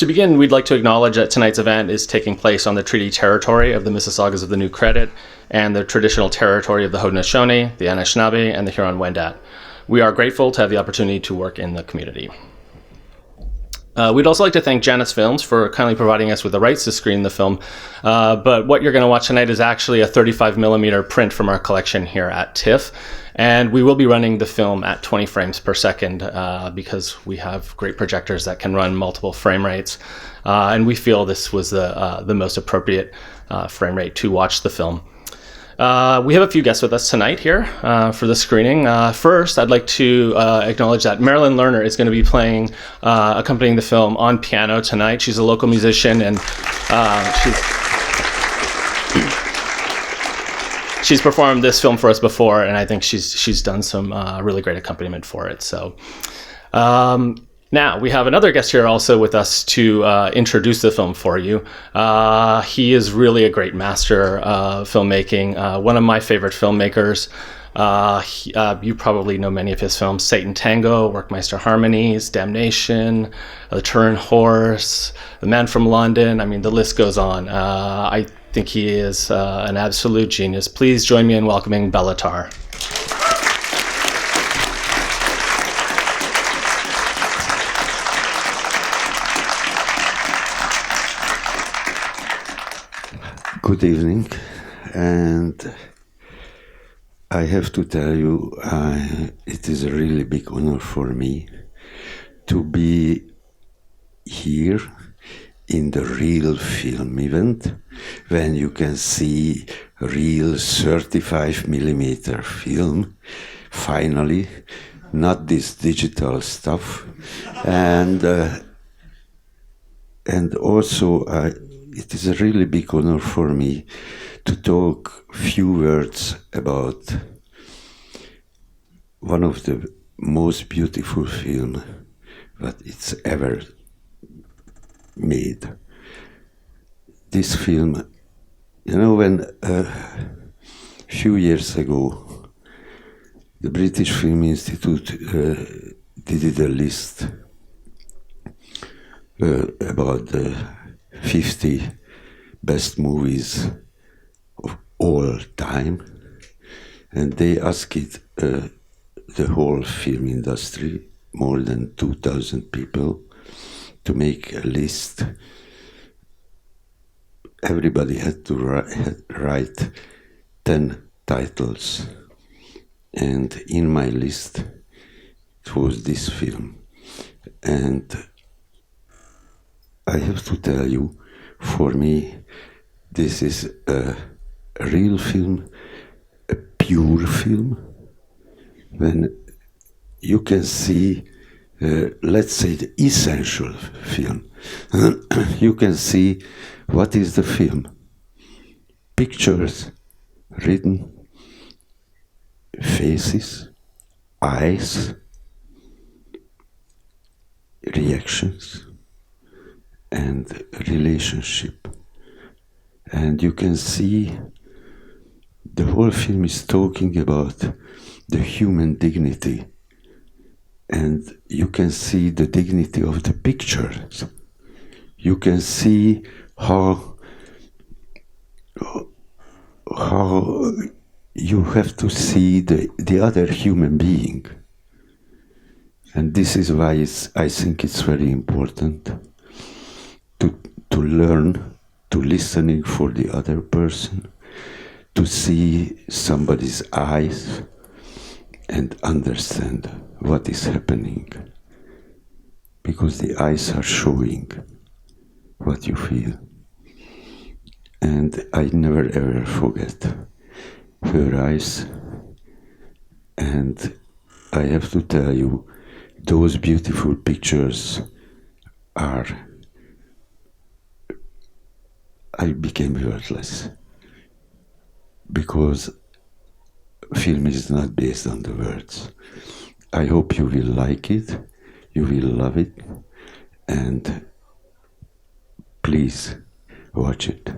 To begin, we'd like to acknowledge that tonight's event is taking place on the treaty territory of the Mississaugas of the New Credit and the traditional territory of the Haudenosaunee, the Anishinaabe, and the Huron-Wendat. We are grateful to have the opportunity to work in the community. We'd also like to thank Janus Films for kindly providing us with the rights to screen the film. But what you're going to watch tonight is actually a 35mm print from our collection here at TIFF. And we will be running the film at 20 frames per second because we have great projectors that can run multiple frame rates. And we feel this was the most appropriate frame rate to watch the film. We have a few guests with us tonight here for the screening. First, I'd like to acknowledge that Marilyn Lerner is going to be playing, accompanying the film on piano tonight. She's a local musician, and she's performed this film for us before, and I think she's done some really great accompaniment for it. So now we have another guest here also with us to introduce the film for you. He is really a great master of filmmaking, one of my favorite filmmakers. You probably know many of his films: Satan Tango, Werkmeister Harmonies, Damnation, The Turin Horse, The Man from London. I mean, the list goes on. I think he is an absolute genius. Please join me in welcoming Béla Tarr. Good evening, and I have to tell you, it is a really big honor for me to be here in the real film event, when you can see real 35mm film, finally, not this digital stuff, and also it is a really big honor for me to talk few words about one of the most beautiful film that it's ever made. This film, you know, when a few years ago the British Film Institute did a list about the 50 best movies of all time, and they asked the whole film industry, more than 2,000 people, to make a list. Everybody had to write 10 titles, and in my list it was this film. And I have to tell you, for me, this is a real film, a pure film, when you can see, let's say, the essential film. You can see what is the film. Pictures, written, faces, eyes, reactions, and relationship. And you can see the whole film is talking about the human dignity, and you can see the dignity of the pictures. You can see how you have to see the other human being. And this is why I think it's very important to learn, to listening for the other person, to see somebody's eyes and understand what is happening, because the eyes are showing what you feel. And I never ever forget her eyes, and I have to tell you, those beautiful pictures are, I became worthless, because film is not based on the words. I hope you will like it, you will love it, and please watch it.